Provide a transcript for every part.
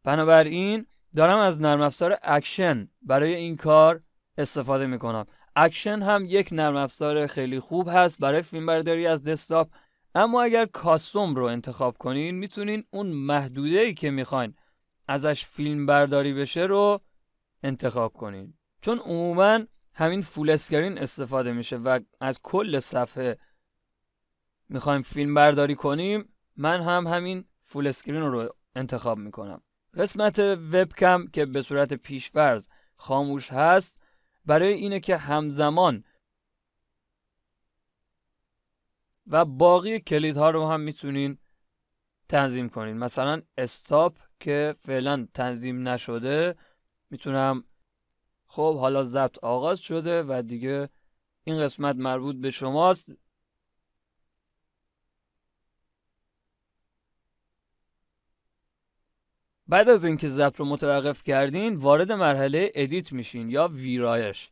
بنابراین دارم از نرم افزار اکشن برای این کار استفاده میکنم. اکشن هم یک نرم افزار خیلی خوب هست برای فیلمبرداری از دسکتاپ، اما اگر کاستوم رو انتخاب کنین میتونین اون محدوده‌ای که میخواین ازش فیلم برداری بشه رو انتخاب کنین، چون عموما همین فول اسکرین استفاده میشه و از کل صفحه میخوایم فیلم برداری کنیم من هم همین فول اسکرین رو انتخاب میکنم. قسمت وبکم که به صورت پیش‌فرض خاموش هست برای اینه که همزمان و باقی کلیدها رو هم میتونین تنظیم کنین. مثلا استاپ که فعلا تنظیم نشده میتونم خب حالا ضبط آغاز شده و دیگه این قسمت مربوط به شماست. بعد از اینکه ضبط رو متوقف کردین وارد مرحله ادیت میشین یا ویرایش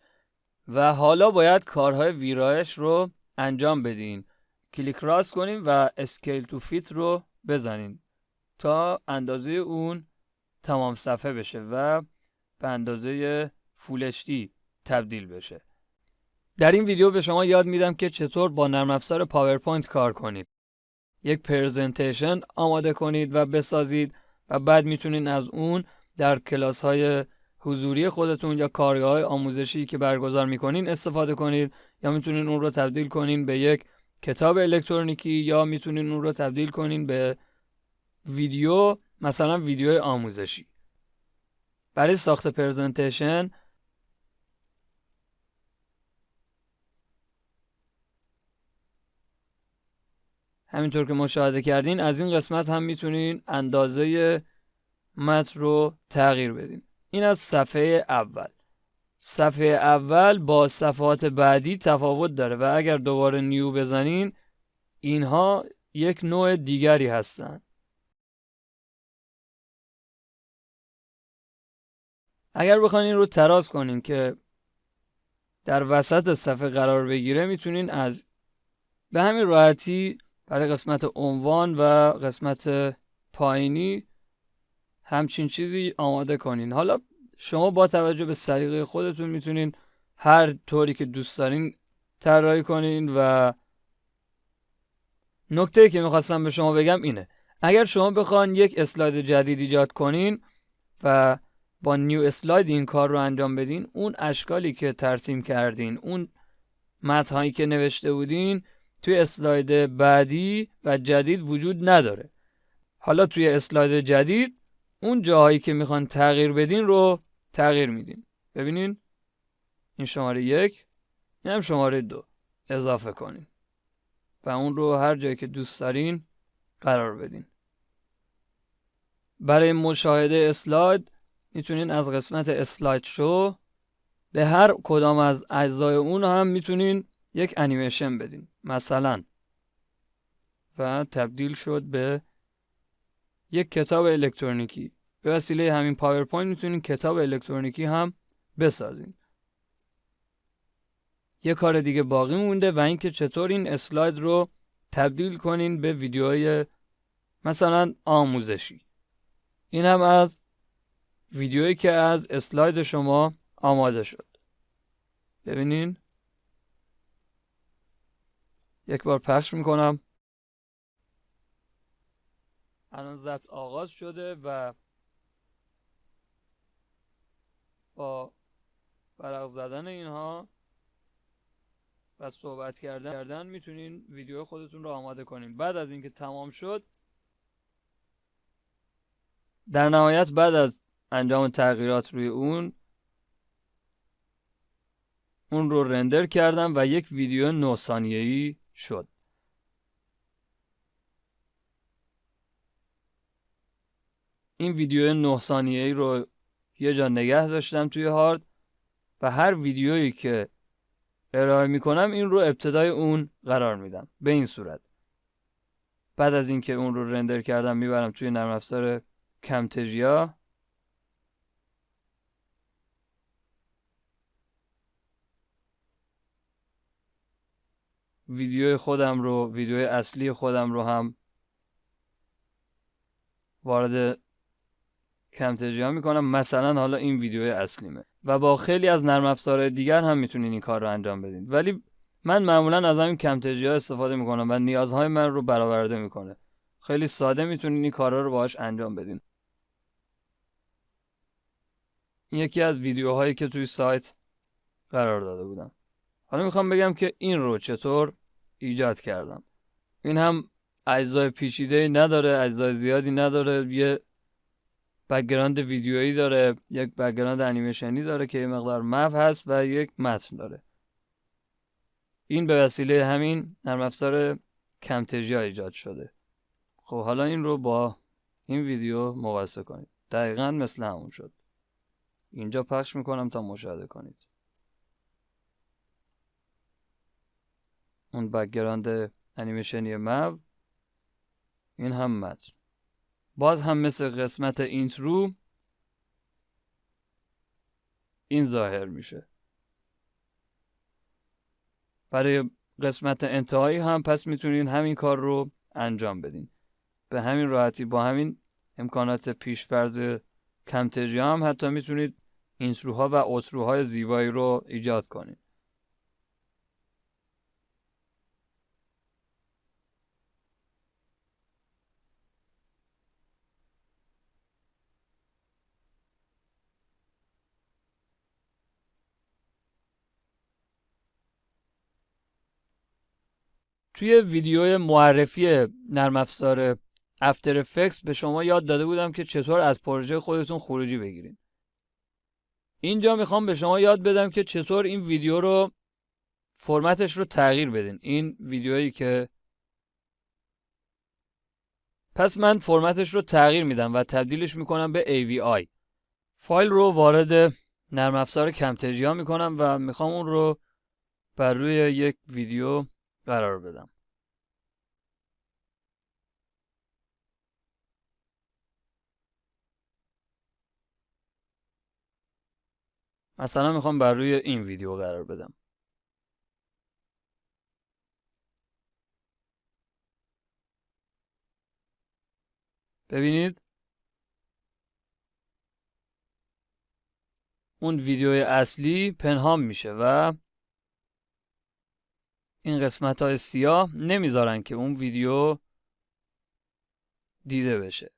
و حالا باید کارهای ویرایش رو انجام بدین. کلیک راست کنین و اسکیل تو فیت رو بزنین تا اندازه اون تمام صفحه بشه و به اندازه فول اچ دی تبدیل بشه. در این ویدیو به شما یاد میدم که چطور با نرم افزار پاورپوینت کار کنید. یک پرزنتیشن آماده کنید و بسازید و بعد میتونید از اون در کلاس های حضوری خودتون یا کارگاه آموزشی که برگزار میکنین استفاده کنید، یا میتونید اون رو تبدیل کنین به یک کتاب الکترونیکی، یا میتونید اون رو تبدیل کنین به ویدیو، مثلا ویدیو آموزشی. برای ساخت پرزنتیشن همینطور که مشاهده کردین از این قسمت هم میتونین اندازه متن رو تغییر بدین. این از صفحه اول. صفحه اول با صفحات بعدی تفاوت داره و اگر دوباره نیو بزنین اینها یک نوع دیگری هستن. اگر بخواین این رو تراز کنین که در وسط صفحه قرار بگیره میتونین از به همین راحتی برای قسمت عنوان و قسمت پایینی همچین چیزی آماده کنین. حالا شما با توجه به سلیقه خودتون میتونین هر طوری که دوست دارین طراحی کنین. و نکته که میخواستم به شما بگم اینه، اگر شما بخواین یک اسلاید جدید ایجاد کنین و با نیو اسلاید این کار رو انجام بدین، اون اشکالی که ترسیم کردین، اون متن‌هایی که نوشته بودین توی اسلاید بعدی و جدید وجود نداره. حالا توی اسلاید جدید اون جاهایی که میخوان تغییر بدین رو تغییر میدین. ببینین این شماره 1، این هم شماره 2 اضافه کنین و اون رو هر جایی که دوست دارین قرار بدین. برای مشاهده اسلاید میتونین از قسمت اسلاید شو به هر کدام از اجزای اون هم میتونین یک انیمیشن بدین مثلا، و تبدیل شد به یک کتاب الکترونیکی. به وسیله همین پاورپوینت میتونین کتاب الکترونیکی هم بسازین. یه کار دیگه باقی مونده و اینکه چطور این اسلاید رو تبدیل کنین به ویدیوهای مثلا آموزشی. این هم از ویدیویی که از اسلاید شما آماده شد. ببینین یک بار پخش میکنم. الان ضبط آغاز شده و با ورق زدن اینها و صحبت کردن میتونین ویدیو خودتون رو آماده کنین. بعد از اینکه تمام شد، در نهایت بعد از انجام تغییرات روی اون رو رندر کردم و یک ویدیو 9 ثانیه‌ای شد. این ویدیو 9 ثانیه‌ای رو یه جا نگه داشتم توی هارد و هر ویدیویی که ارائه میکنم این رو ابتدای اون قرار میدم به این صورت. بعد از اینکه اون رو رندر کردم میبرم توی نرم افزار کمتژیا ویدیو اصلی خودم رو هم وارد کمترجمع میکنم. مثلا حالا این ویدیوی اصلیمه و با خیلی از نرم افزارهای دیگر هم میتونین این کار رو انجام بدین، ولی من معمولا از همین کمترجمع استفاده میکنم و نیازهای من رو برآورده میکنه. خیلی ساده میتونین این کارا رو باهاش انجام بدین. این یکی از ویدیوهایی که توی سایت قرار داده بودم. حالا میخوام بگم که این رو چطور ایجاد کردم. این هم اجزای پیچیده نداره، اجزای زیادی نداره، یه بک‌گراند ویدیویی داره، یک بک‌گراند انیمیشنی داره که یه مقدار مپ هست و یک متن داره. این به وسیله همین نرم افزار کمترجمع ایجاد شده. خب حالا این رو با این ویدیو مقایسه کنید. دقیقاً مثل همون شد. اینجا پخش میکنم تا مشاهده کنید. اون بک‌گراند انیمیشنی مپ، این هم متن. باز هم مثل قسمت اینترو این ظاهر میشه. برای قسمت انتهایی هم پس میتونین همین کار رو انجام بدین. به همین راحتی با همین امکانات پیش‌فرض کمترجمع هم حتی میتونید اینتروها و اوتروهای زیبایی رو ایجاد کنید. توی ویدیو معرفی نرم افزار افتر افکتس به شما یاد داده بودم که چطور از پروژه خودتون خروجی بگیرین. اینجا میخوام به شما یاد بدم که چطور این ویدیو رو فرمتش رو تغییر بدین. این ویدیویی که پس من فرمتش رو تغییر میدم و تبدیلش میکنم به AVI. فایل رو وارد نرم افزار کمترجمع میکنم و میخوام اون رو بر روی یک ویدیو قرار بدم. مثلا میخوام بر روی این ویدیو قرار بدم. ببینید اون ویدیوی اصلی پنهان میشه و این قسمت های سیاه نمیذارن که اون ویدیو دیده بشه.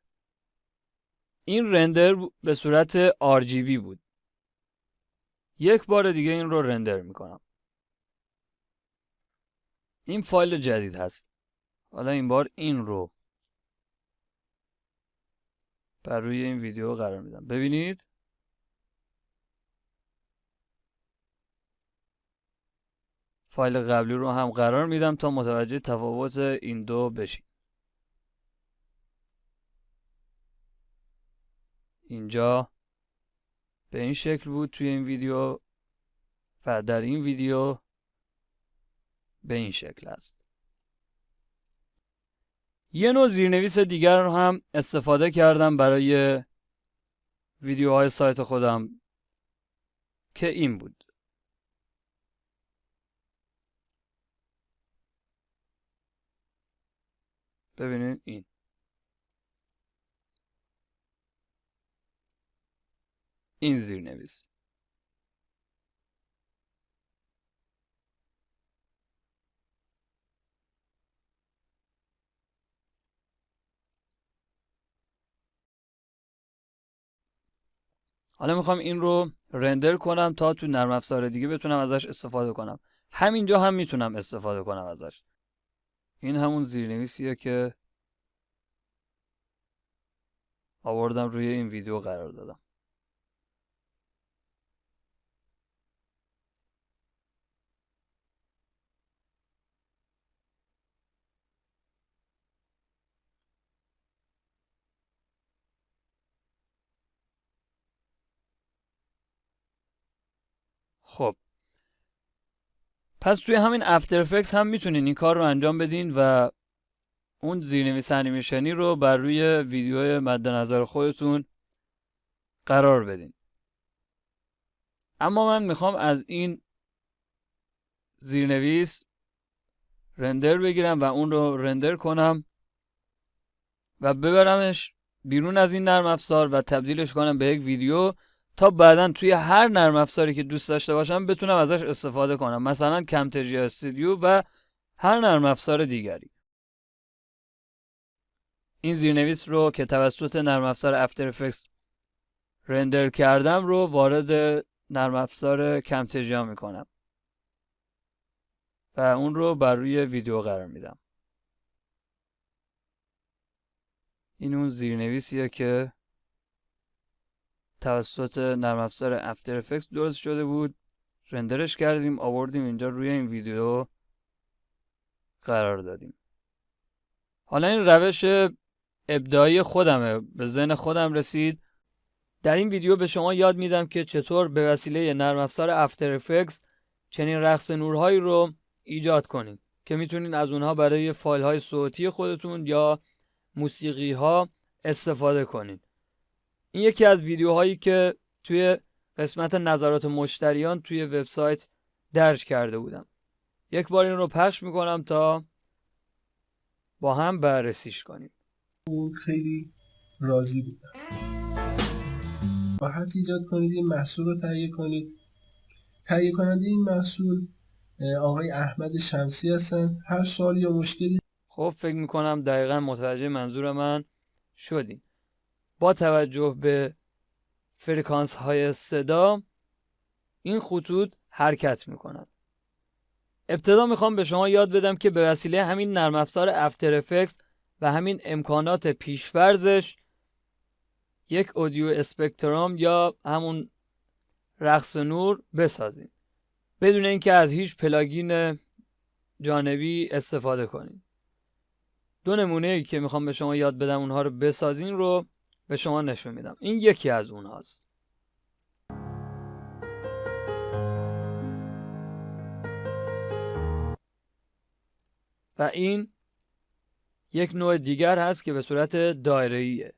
این رندر به صورت RGB بود. یک بار دیگه این رو رندر میکنم. این فایل جدید هست. حالا این بار این رو بر روی این ویدیو قرار میدم. ببینید فایل قبلی رو هم قرار میدم تا متوجه تفاوت این دو بشید. اینجا به این شکل بود توی این ویدیو و در این ویدیو به این شکل است. یه نوع زیرنویس دیگر رو هم استفاده کردم برای ویدیوهای سایت خودم که این بود. ببینید این زیرنویس. حالا میخوام این رو رندر کنم تا تو نرم افزار دیگه بتونم ازش استفاده کنم. همینجا هم میتونم استفاده کنم ازش. این همون زیرنویسیه که آوردم روی این ویدیو قرار دادم. خب پس توی همین افتر افکتس هم میتونین این کار رو انجام بدین و اون زیرنویس انیمیشنی رو بر روی ویدیو مد نظر خودتون قرار بدین. اما من میخوام از این زیرنویس رندر بگیرم و اون رو رندر کنم و ببرمش بیرون از این نرم افزار و تبدیلش کنم به یک ویدیو تا بعداً توی هر نرم افزاری که دوست داشته باشم بتونم ازش استفاده کنم، مثلا کمتجیا استودیو و هر نرم افزار دیگری. این زیرنویس رو که توسط نرم افزار افتر افکتس رندر کردم رو وارد نرم افزار کمتجیا میکنم و اون رو بر روی ویدیو قرار میدم. این اون زیرنویسیه که توسط نرم افزار افتر افکتس درست شده بود، رندرش کردیم، آوردیم اینجا روی این ویدیو قرار دادیم. حالا این روش ابداعی خودمه، به ذهن خودم رسید. در این ویدیو به شما یاد میدم که چطور به وسیله نرم افزار افتر افکتس چنین رقص نورهایی رو ایجاد کنید که میتونید از اونها برای فایل های صوتی خودتون یا موسیقی ها استفاده کنید. این یکی از ویدیوهایی که توی قسمت نظرات مشتریان توی وبسایت درج کرده بودم. یک بار این رو پخش میکنم تا با هم بررسیش کنیم. خیلی راضی بودم. راحت ایجاد کنید این محصول رو تهیه کنید. تهیه کننده این محصول آقای احمد شمسی هستن. هر سوال یا مشکلی خب فکر میکنم دقیقا متوجه منظور من شدین. با توجه به فرکانس های صدا این خطوط حرکت میکنن. ابتدا میخوام به شما یاد بدم که به وسیله همین نرم افزار افتر افکتس و همین امکانات پیشفرزش یک اودیو اسپکتروم یا همون رقص نور بسازیم بدون اینکه از هیچ پلاگین جانبی استفاده کنیم. دو نمونه‌ای که میخوام به شما یاد بدم اونها رو بسازین رو به شما نشون میدم. این یکی از اونهاست. و این یک نوع دیگر هست که به صورت دایره‌ایه.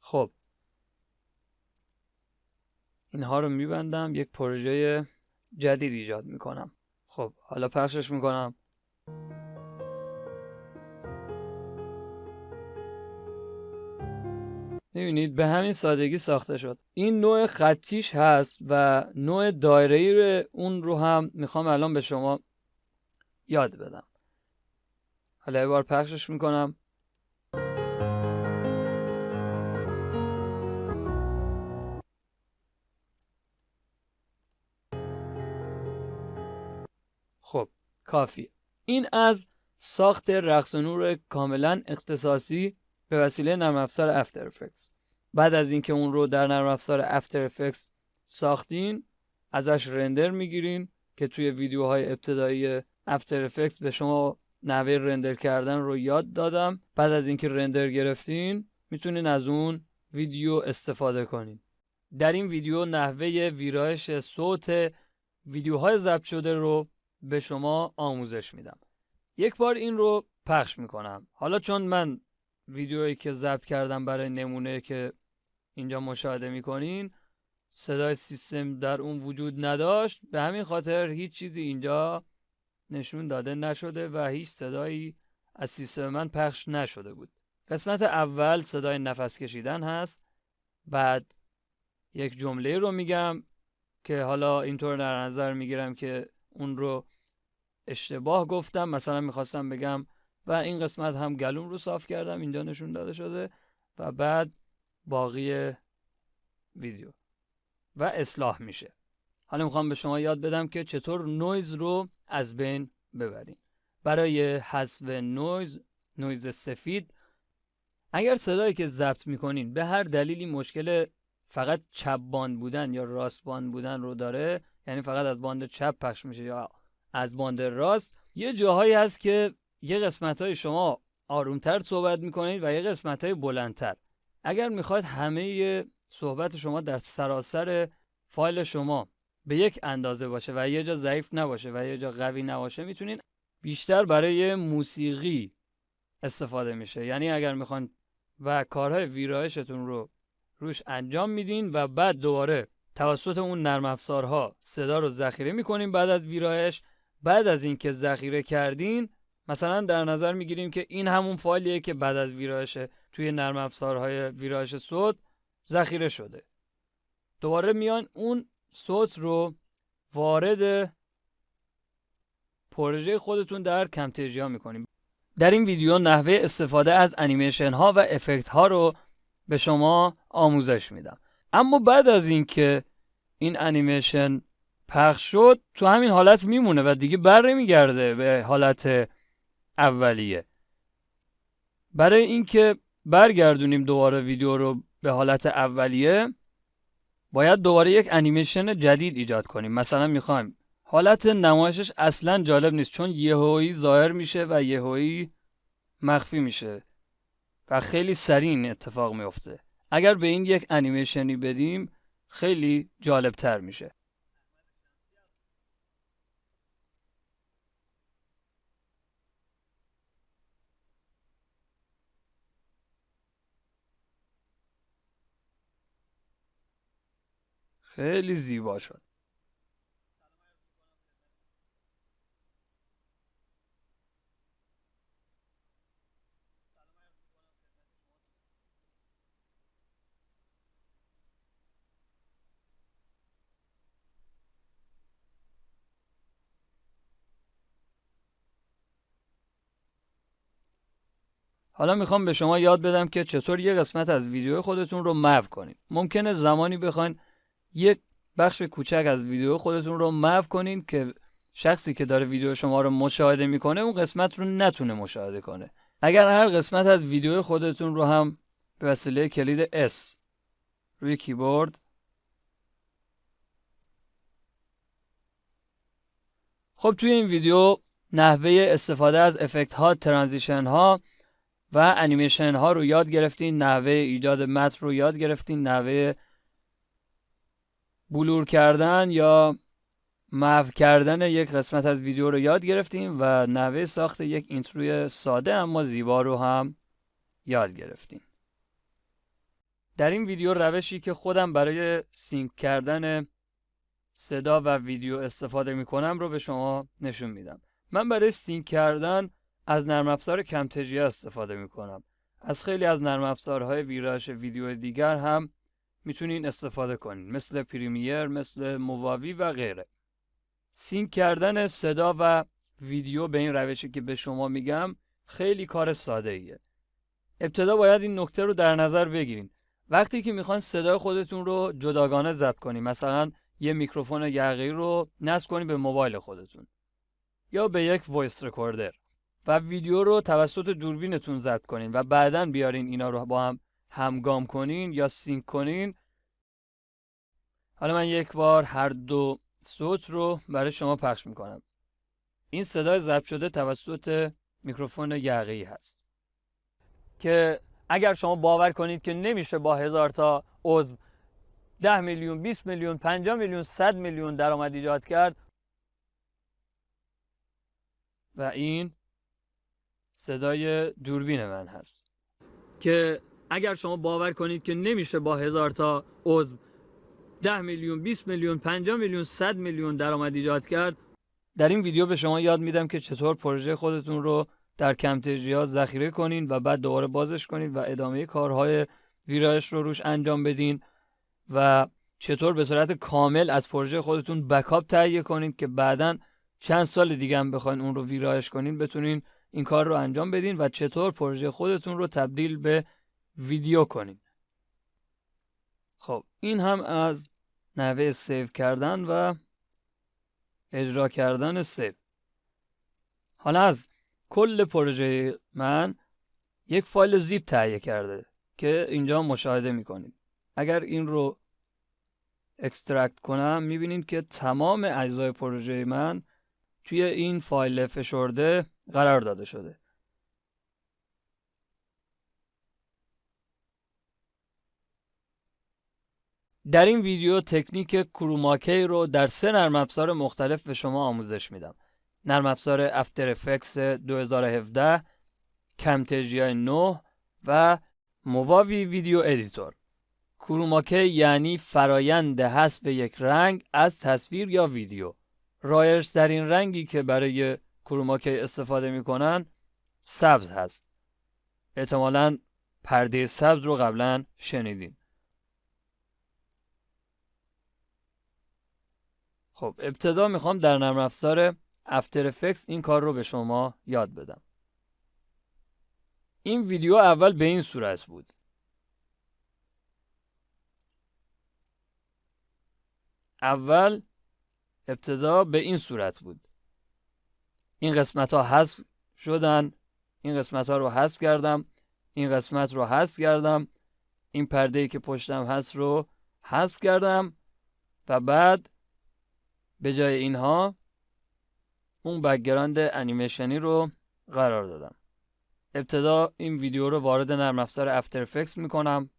خب اینها رو میبندم، یک پروژه جدید ایجاد میکنم. خب حالا پخشش میکنم. میبینید به همین سادگی ساخته شد. این نوع خطیش هست و نوع دایره‌ای اون رو هم میخوام الان به شما یاد بدم. حالا یه بار پخشش میکنم. خب کافی. این از ساخت رقص نور کاملا اختصاصی به وسیله نرم افزار افتر افکتس. بعد از اینکه اون رو در نرم افزار افتر افکتس ساختین، ازش رندر میگیرین که توی ویدیوهای ابتدایی افتر افکتس به شما نحوه رندر کردن رو یاد دادم. بعد از اینکه رندر گرفتین میتونین از اون ویدیو استفاده کنین. در این ویدیو نحوه ویرایش صوت ویدیوهای ضبط شده رو به شما آموزش میدم. یک بار این رو پخش میکنم. حالا چون من ویدیویی که ضبط کردم برای نمونه که اینجا مشاهده میکنین صدای سیستم در اون وجود نداشت، به همین خاطر هیچ چیزی اینجا نشون داده نشده و هیچ صدایی از سیستم من پخش نشده بود. قسمت اول صدای نفس کشیدن هست. بعد یک جمله رو میگم که حالا اینطور در نظر میگیرم که اون رو اشتباه گفتم. مثلا میخواستم بگم و این قسمت هم گلوم رو صاف کردم، اینجا نشون داده شده. و بعد باقی ویدیو و اصلاح میشه. حالا میخوام به شما یاد بدم که چطور نویز رو از بین ببرین. برای حذف نویز سفید، اگر صدایی که ضبط میکنین به هر دلیلی مشکل فقط چپ باند بودن یا راست باند بودن رو داره، یعنی فقط از باند چپ پخش میشه یا از باند راست، یه جاهایی هست که یه قسمت‌های شما آرومتر صحبت میکنید و یه قسمت‌های بلندتر. اگر میخواید همه صحبت شما در سراسر فایل شما به یک اندازه باشه و یه جا ضعیف نباشه و یه جا قوی نباشه، میتونین بیشتر برای موسیقی استفاده میشه. یعنی اگر میخواین و کارهای ویرایشتون رو روش انجام میدین و بعد دوباره توسط اون نرم افزارها صدا رو ذخیره میکنیم بعد از ویرایش. بعد از اینکه ذخیره کردین مثلا در نظر میگیریم که این همون فایلیه که بعد از ویرایش توی نرم افزارهای ویرایش صوت ذخیره شده. دوباره میان اون صوت رو وارد پروژه خودتون در کمتریا میکنیم. در این ویدیو نحوه استفاده از انیمیشن ها و افکت ها رو به شما آموزش میدم. اما بعد از اینکه این انیمیشن پخش شد تو همین حالت میمونه و دیگه بر نمیگرده به حالت اولیه. برای اینکه برگردونیم دوباره ویدیو رو به حالت اولیه باید دوباره یک انیمیشن جدید ایجاد کنیم. مثلا میخوایم حالت نمایشش اصلا جالب نیست چون یهویی ظاهر میشه و یهویی مخفی میشه و خیلی سریع این اتفاق میفته. اگر به این یک انیمیشنی بدیم خیلی جالب تر میشه. خیلی زیبا شد. حالا میخوام به شما یاد بدم که چطور یه قسمت از ویدیو خودتون رو محو کنید. ممکنه زمانی بخواید یک بخش کوچک از ویدیو خودتون رو محو کنین که شخصی که داره ویدیو شما رو مشاهده میکنه اون قسمت رو نتونه مشاهده کنه. اگر هر قسمت از ویدیو خودتون رو هم به وسیله کلید S روی کیبورد خب توی این ویدیو نحوه استفاده از افکت ها، ترانزیشن ها و انیمیشن ها رو یاد گرفتین، نحوه ایجاد متن رو یاد گرفتین، نحوه بلور کردن یا محو کردن یک قسمت از ویدیو رو یاد گرفتیم و نحوه ساخت یک اینتروی ساده اما زیبا رو هم یاد گرفتیم. در این ویدیو روشی که خودم برای سینک کردن صدا و ویدیو استفاده میکنم رو به شما نشون میدم. من برای سینک کردن از نرم افزار کمتریا استفاده میکنم. از خیلی از نرم افزارهای ویرایش ویدیو دیگر هم میتونین استفاده کنین، مثل پریمیر، مثل موواوی و غیره. سینک کردن صدا و ویدیو به این روشی که به شما میگم خیلی کار ساده ایه. ابتدا باید این نکته رو در نظر بگیرین. وقتی که میخواین صدای خودتون رو جداگانه ضبط کنین، مثلا یه میکروفون یقه‌ای رو نصب کنین به موبایل خودتون یا به یک وایس رکوردر و ویدیو رو توسط دوربینتون ضبط کنین و بعداً بیارین اینا رو با هم همگام کنین یا سینک کنین. حالا من یک بار هر دو صوت رو برای شما پخش میکنم. این صدای ضبط شده توسط میکروفون یقه‌ای هست که اگر شما باور کنید که نمیشه با 1000 تا عضو 10 میلیون، 20 میلیون، 50 میلیون، 100 میلیون درآمد ایجاد کرد و این صدای دوربین من هست که اگر شما باور کنید که نمیشه با 1000 تا عضو 10 میلیون، 20 میلیون، 50 میلیون، 100 میلیون درآمد ایجاد کرد. در این ویدیو به شما یاد میدم که چطور پروژه خودتون رو در کمتریا ذخیره کنین و بعد دوباره بازش کنین و ادامه کارهای ویرایش رو روش انجام بدین و چطور به صورت کامل از پروژه خودتون بکاپ تهیه کنین که بعداً چند سال دیگه هم بخواین اون رو ویرایش کنین بتونین این کار رو انجام بدین و چطور پروژه خودتون رو تبدیل به ویدیو کنین. خب این هم از نحوه سیو کردن و اجرا کردن سیو. حالا از کل پروژه من یک فایل زیپ تهیه کرده که اینجا مشاهده میکنید. اگر این رو اکسترکت کنم میبینید که تمام اجزای پروژه من توی این فایل فشرده قرار داده شده. در این ویدیو تکنیک کروماکی رو در 3 نرم افزار مختلف به شما آموزش میدم. نرم افزار افتر افکتس 2017، کمتریا 9 و موواوی ویدیو ادیتور. کروماکی یعنی فرایند حذف یک رنگ از تصویر یا ویدیو. رایج ترین رنگی که برای کروماکی استفاده میکنن سبز هست. احتمالاً پرده سبز رو قبلا شنیدین. خب ابتدا میخوام در نرم افزار افتر افکتس این کار رو به شما یاد بدم. این ویدیو اول به این صورت بود. ابتدا به این صورت بود. این قسمت ها حذف شدن. این قسمت ها رو حذف کردم. این قسمت رو حذف کردم. این پرده‌ای که پشتم هست رو حذف کردم و بعد به جای اینها اون بک‌گراند انیمیشنی رو قرار دادم. ابتدا این ویدیو رو وارد نرم افزار افتر افکتس میکنم.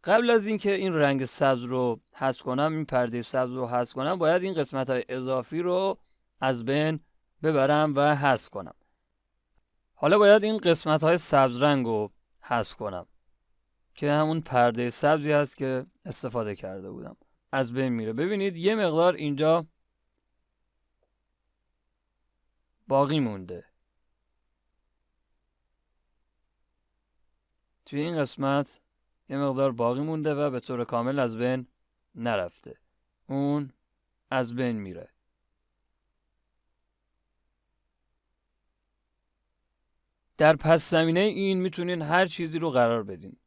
قبل از اینکه این رنگ سبز رو حذف کنم، این پرده سبز رو حذف کنم، باید این قسمت های اضافی رو از بین ببرم و حذف کنم. حالا باید این قسمت های سبز رنگ رو حذف کنم که همون پرده سبزی هست که استفاده کرده بودم. از بین میره. ببینید یه مقدار اینجا باقی مونده. توی این قسمت یه مقدار باقی مونده و به طور کامل از بین نرفته. اون از بین میره. در پس زمینه این میتونین هر چیزی رو قرار بدین.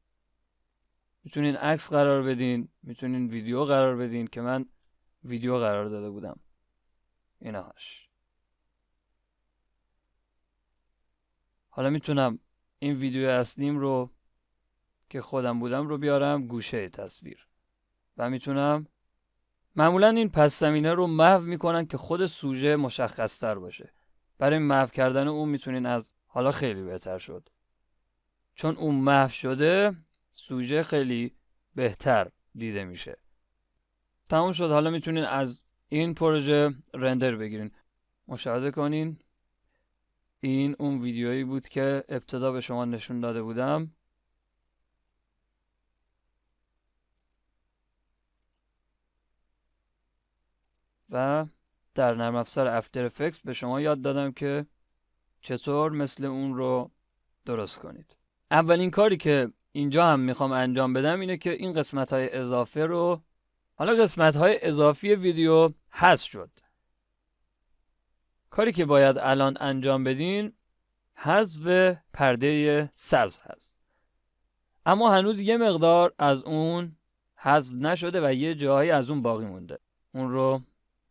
میتونین عکس قرار بدین، میتونین ویدیو قرار بدین که من ویدیو قرار داده بودم. اینهاش. حالا میتونم این ویدیو اصلیم رو که خودم بودم رو بیارم گوشه تصویر و میتونم معمولا این پس زمینه رو محو میکنن که خود سوژه مشخص تر باشه. برای محو کردن اون میتونین از حالا خیلی بهتر شد. چون اون محو شده سوژه خیلی بهتر دیده میشه. تموم شد. حالا میتونین از این پروژه رندر بگیرین. مشاهده کنین. این اون ویدیویی بود که ابتدا به شما نشون داده بودم. و در نرم افزار افتر افکتس به شما یاد دادم که چطور مثل اون رو درست کنید. اولین کاری که اینجا هم میخوام انجام بدم اینه که این قسمت های اضافه رو، حالا قسمت های اضافی ویدیو حذف شد. کاری که باید الان انجام بدین حذف پرده سبز هست. اما هنوز یه مقدار از اون حذف نشده و یه جایی از اون باقی مونده. اون رو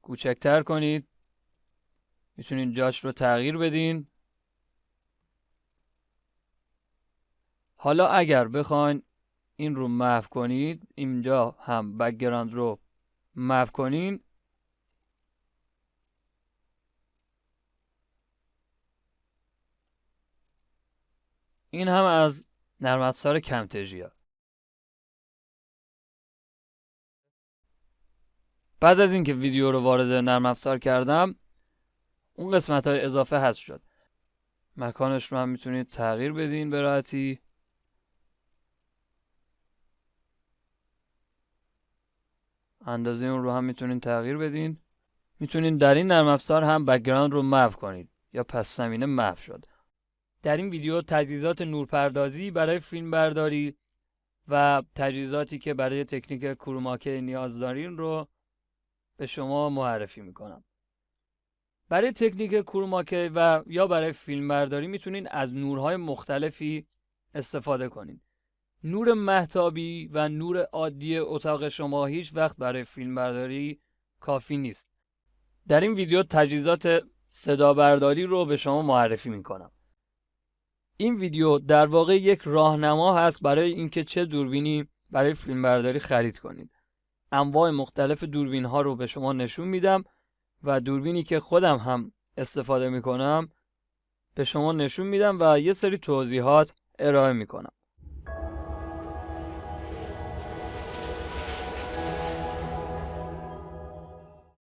کوچکتر کنید. میتونین جاش رو تغییر بدین. حالا اگر بخواین این رو محو کنید، اینجا هم بک‌گراند رو محو کنین، این هم از نرم افزار کمتژیا. بعد از اینکه ویدیو رو وارد نرم افزار کردم، اون قسمت های اضافه حذف شد. مکانش رو هم میتونید تغییر بدین به راحتی. اندازه اون رو هم میتونین تغییر بدین. میتونین در این نرم افزار هم بک‌گراند رو محو کنید یا پس زمینه محو شد. در این ویدیو تجهیزات نورپردازی برای فیلم برداری و تجهیزاتی که برای تکنیک کروماکی نیاز دارین رو به شما معرفی میکنم. برای تکنیک کروماکی و یا برای فیلم برداری میتونین از نورهای مختلفی استفاده کنین. نور مهتابی و نور عادی اتاق شما هیچ وقت برای فیلم برداری کافی نیست. در این ویدیو تجهیزات صدا برداری رو به شما معرفی میکنم. این ویدیو در واقع یک راهنما هست برای اینکه چه دوربینی برای فیلم برداری خرید کنید. انواع مختلف دوربین ها رو به شما نشون میدم و دوربینی که خودم هم استفاده میکنم به شما نشون میدم و یه سری توضیحات ارائه میکنم.